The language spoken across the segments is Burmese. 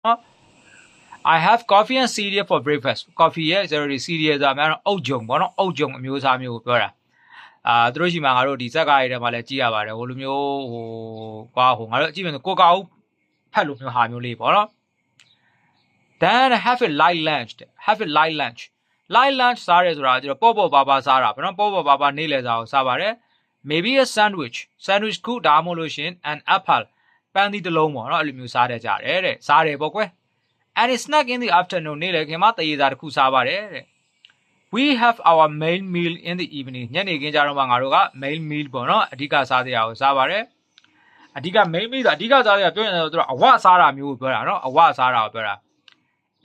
I have coffee and cereal for breakfast. Coffee ရဲ့ cereal ဆိုတာများတော့အုတ်ဂျုံပေါ့နော်အုတ်ဂျုံအမျိုးအစားမျိုးကိုပြောတာသူတို့ရှိမှငါတို့ဒီဇက်ကားရတဲ့မှာလည်းကြည့်ရပါတယ်ဟိုလိုမျိုးကွာငါတို့ကြည့်မယ်ဆိုကိုကောက်ဖက်လိုမျိုးဟာမျိုးလေးပေါ့နော် Then have a light lunch. Light lunch စားရဲဆိုတာကျတော့ပေါ့ပါစားတာပေါ့နော်ပေါ့ပါနေ့လည်စာကိုစားပါတယ် Maybe a sandwich ခုဒါမှမဟုတ်လို့ရှင် an apple ပန်းသီးတစ်လုံးပေါ့နော်အဲ့လိုမျိုးစားတဲ့ကြတယ်တဲ့စားတယ်ပေါ့ကွယ် And a snack in the afternoon နေ့လည်ခင်မှာတရေစာတစ်ခုစားပါတယ်တဲ့ We have our main meal in the evening ညနေခင်းကြတော့မှငါတို့က main meal ပေါ့နော်အဓိကစားတဲ့အရာကိုစားပါတယ်အဓိက main meal ဆိုတာအဓိကစားတဲ့အရာပြောရင်တော့သူကအဝစားတာမျိုးကိုပြောတာနော်အဝစားတာကိုပြောတာ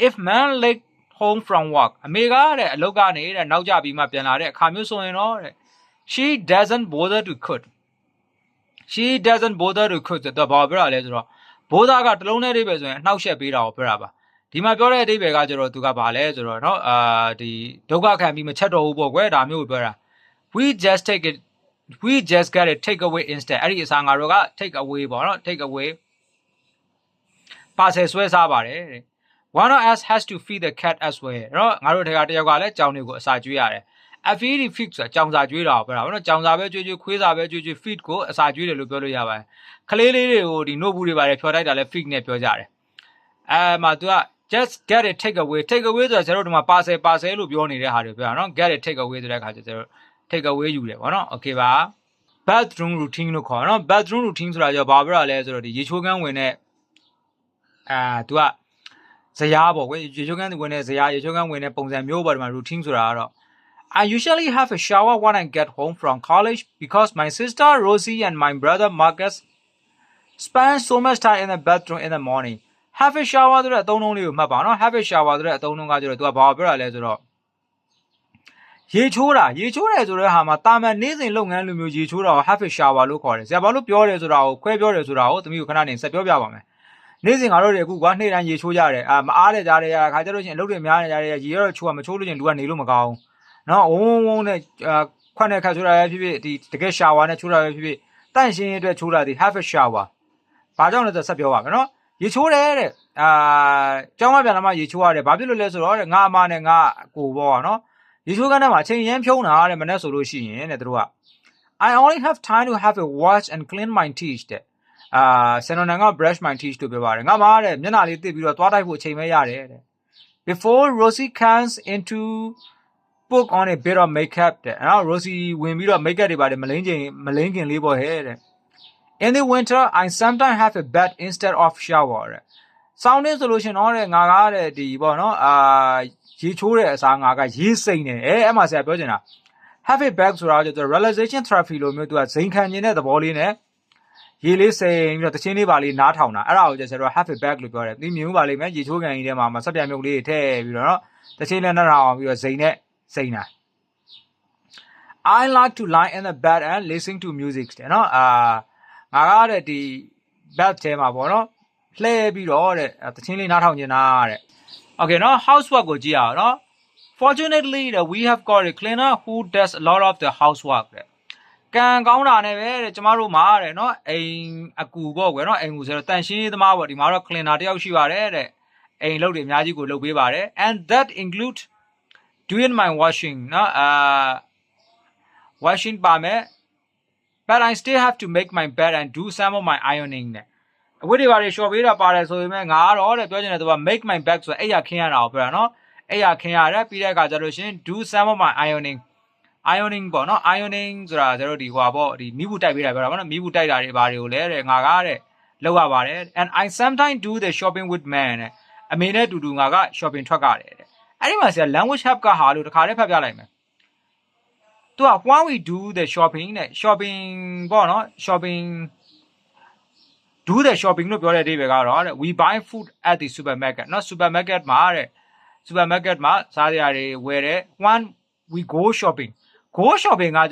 If man late home from work အမေကတဲ့အလုပ်ကနေတဲ့နောက်ကျပြီးမှပြန်လာတဲ့အခါမျိုးဆိုရင်တော့တဲ့ She doesn't bother to cook တော့ဘာပြောရလဲဆိုတော့ဘိုးသားကတလုံးနဲ့အိဗယ်ဆိုရင်အနှောက်ယှက်ပေးတာကိုပြောတာပါဒီမှာပြောတဲ့အဓိပ္ပာယ်ကကျတော့သူကဘာလဲဆိုတော့เนาะဒီဒုက္ခခံပြီးမချက်တော့ဘူးပေါ့ကွယ်ဒါမျိုးကိုပြောတာ we just get it take away instead အဲ့ဒီအစားငါတို့က take away ပေါ့เนาะ take away ပါဆယ်ဆွဲစားပါတယ်တဲ့ one of us has to feed the cat as well เนาะငါတို့တယောက်ကလည်းကြောင်တွေကိုအစာကျွေးရတယ် feed feed ဆိုတာကြောင်စာကျွေးတာကိုပြောတာပေါ့เนาะကြောင်စာပဲကျွေးခွေးစာပဲကျွေး feed ကိုအစာကျွေးတယ်လို့ပြောလို့ရပါတယ်ခလေးလေးတွေကိုဒီ note ဘူးတွေပါတယ်ဖြော်တိုက်တာလဲ feed နဲ့ပြောကြတယ်မှာ तू က just get it take away ဆိုတာကျွန်တော်တို့ဒီမှာပါဆယ်လို့ပြောနေတဲ့ဟာတွေပြောတာเนาะ get it take away ဆိုတဲ့အခါကျကျွန်တော် take away ယူတယ်ပေါ့เนาะ okay ပါ bathroom routine လို့ခေါ်တာเนาะ bathroom routine ဆိုတာကျတော့ဘာပြောတာလဲဆိုတော့ဒီရေချိုးခန်းဝင်တဲ့तू ကဇယားပေါ့ကွယ်ရေချိုးခန်းဝင်တဲ့ဇယားရေချိုးခန်းဝင်တဲ့ပုံစံမျိုးပေါ့ဒီမှာ routine ဆိုတာကတော့ I usually have a shower when I get home from college because my sister Rosie and my brother Marcus spend so much time in the bathroom in the morning have a shower ဆိုတဲ့အသုံးအနှုန်းလေးကိုမှတ်ပါနော် have a shower ဆိုတဲ့အသုံးအနှုန်းကကျတော့ तू ကဘာပြောတာလဲဆိုတော့ရေချိုးတယ်ဆိုတဲ့ဟာမှာတာမန်နေ့စဉ်လုပ်ငန်းလိုမျိုးရေချိုးတာကို have a shower လို့ခေါ်တယ်ဆရာဘာလို့ပြောတယ်ဆိုတာကိုခွဲပြောတယ်ဆိုတာကိုသမီးကိုခဏနေဆက်ပြောပြပါမယ်နေ့စဉ်ငါတို့တွေအခုကွာနေ့တိုင်းရေချိုးကြတယ်မအားတဲ့ကြားတဲ့ခါကျတော့ချင်းအလုပ်တွေများနေကြတယ်ရေရောချိုးမချိုးလို့ချင်းလူကနေလို့မကောင်းနော်ဝုန်းနဲ့ခွက်နဲ့ခတ်ချိုးတာပဲဖြစ်ဖြစ်ဒီတကယ် shower နဲ့ချိုးတာပဲဖြစ်ဖြစ်တန့်ရှင်းရေးအတွက်ချိုးတာဒီ have a shower ဘာကြောင့်လဲဆိုဆက်ပြောပါမယ်နော်ရေချိုးတယ်တဲ့ကျောင်းမပြန်လာမှရေချိုးရတယ်ဘာဖြစ်လို့လဲဆိုတော့တဲ့ငါအမနဲ့ငါကိုပေါ့နော်ရေချိုးခန်းထဲမှာအချိန်ရမ်းဖြုံးတာတဲ့မနေ့ဆိုလို့ရှိရင်တဲ့တို့က I only have time to have a wash and clean my teeth တဲ့ဆန်တော်က brush my teeth လို့ပြောပါတယ်ငါမတဲ့မျက်နှာလေးတစ်ပြီးတော့သွားတိုက်ဖို့အချိန်ပဲရတယ်တဲ့ Before Rosie comes into put on a bit of makeup တဲ့Rosie ဝင်ပြီးတော့ makeup တွေပါတယ်မလိမ့်ခင်လေးပေါ့ဟဲ့တဲ့ In the winter I sometimes have a bath instead of shower တဲ့ sounding solution တော့တဲ့ငါကတဲ့ဒီပေါ့နော်ရေချိုးတဲ့အစားငါကရေစိမ့်တယ်အဲ့မှာဆရာပြောချင်တာ have a bath ဆိုတာကျတော့ relaxation therapy လို့မျိုးသူကဇိမ်ခံခြင်းတဲ့သဘောလေးနဲ့ရေလေးစိမ့်ပြီးတော့တချင်းလေးပါလေးနားထောင်တာအဲ့ဒါကိုကျတော့ have a bath လို့ပြောတယ်ဒီမြင်ပါလိမ့်မယ်ရေချိုးကန်ကြီးထဲမှာစက်ပြန်မြုပ်လေးထည့်ပြီးတော့နော်တချင်းလေးနားထောင်ပြီးတော့ဇိမ်နဲ့စိမ့်တာ I like to lie in the bed and listen to music တဲ့နော်ငါကတဲ့ဒီ bed ထဲမှာပေါ့နော်လှည့်ပြီးတော့တဲ့တချင်းလေးနားထောင်နေတာတဲ့ Okay နော် housework ကိုကြည့်ရအောင်နော် Fortunately we have got a cleaner who does a lot of the housework တဲ့ကံကောင်းတာနဲ့ပဲတဲ့ကျမတို့မှာတဲ့နော်အိမ်အကူပေါ့ကွယ်နော်အိမ်ကူဆိုတော့တန်ရှင်းရေးသမားပေါ့ဒီမှာတော့ cleaner တယောက်ရှိပါတယ်တဲ့အိမ်လုပ်တွေအများကြီးကိုလုပ်ပေးပါတယ် and that include doing my washing နော်washing ပါမယ် but I still have to make my bed and do some of my ironing နဲ့အဝတ်တွေပါလေရှော့ပေးတာပါတယ်ဆိုပေမဲ့ငါကတော့တဲ့ပြောချင်တယ်သူက make my bed ဆိုအဲ့ရခင်းရတာကိုပြောတာနော်အဲ့ရခင်းရတယ်ပြီးတဲ့အခါကျလို့ရှင် do some of my ironing ပေါ့နော် ironing ဆိုတာကျတော့ဒီဟွာပေါ့ဒီမိဘူးတိုက်ပေးတာပြောတာပေါ့နော်မိဘူးတိုက်တာတွေဘာတွေကိုလဲတဲ့ငါကတဲ့လောက်ရပါတယ် and I sometimes do the shopping with man နဲ့အမေနဲ့တူတူငါက shopping ထွက်ကြတယ်တဲ့အဲ့ဒီမှာဆရာ language help ကဟာလို့တခါတည်းဖတ်ပြလိုက်မယ်သူက when we do the shopping နဲ့ shopping ပေါ့နော် shopping do the shopping လို့ပြောတဲ့အဓိပ္ပာယ်ကတော့တဲ့ we buy food at the supermarket နော် supermarket မှာစားစရာတွေဝယ်တယ် when we go shopping က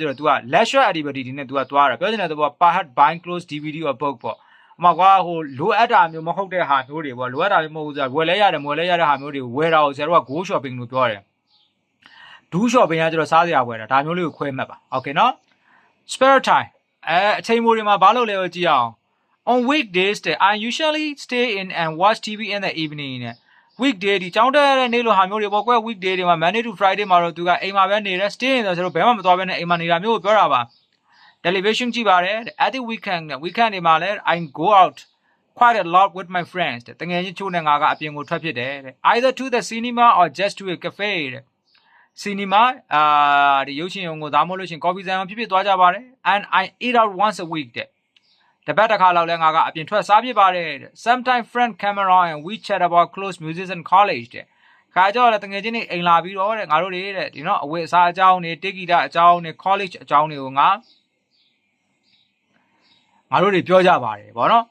ကျတော့ तू က leisure activity တွေနဲ့ तू ကသွားတာပြောချင်တဲ့သူက perhaps buying clothes DVD or book ပေါ့အမကွာဟိုလိုအပ်တာမျိုးမဟုတ်တဲ့ဟာမျိုးတွေပေါ့လိုအပ်တာမျိုးမဟုတ်ဘူးဆိုတာဝယ်လဲရတယ်မဝယ်လဲရတဲ့ဟာမျိုးတွေဝယ်တာကိုဆရာတို့က go shopping လို့ပြောတယ် do shopping ကကျတော့စားစရာဝယ်တာဒါမျိုးလေးကိုခွဲမှတ်ပါ okay နော် spare time အချိန်မိုးတွေမှာဘာလုပ်လဲကိုကြည့်အောင် on weekdays I usually stay in and watch TV in the evening weekday ဒီကြောင်းတက်ရတဲ့နေ့လိုဟာမျိုးတွေပေါ့ကွယ် weekday တွေမှာ Monday to Friday မှာတော့သူကအိမ်မှာပဲနေတယ် stay နေတယ်ဆိုတော့ဘယ်မှမသွားဘဲနဲ့အိမ်မှာနေတာမျိုးကိုပြောတာပါ television ကြည့်ပါတယ် at the weekend တွေမှာလည်း I go out quite a lot with my friends တကယ်ချင်းချိုးနဲ့ငါကအပြင်ကိုထွက်ဖြစ်တယ် either to the cinema or just to a cafe cinema ဒီရုပ်ရှင်ရုံကိုဒါမှမဟုတ်လို့ရှင် coffee ဆိုင်မှာဖြစ်သွားကြပါတယ် and I eat out once a week တပတ်တစ်ခါလောက်လဲငါကအပြင်ထွက်စားဖြစ်ပါတယ် sometimes friend come around and we chat about close music and college ခါကြောလည်းတကယ်ချင်းနေအိမ်လာပြီးတော့တဲ့ငါတို့တွေတဲ့ဒီနော်အဝတ်အစားအကြောင်းတွေတေဂီတာအကြောင်းတွေ college အကြောင်းတွေကိုငါတို့တွေပြောကြပါတယ်ဗောနော်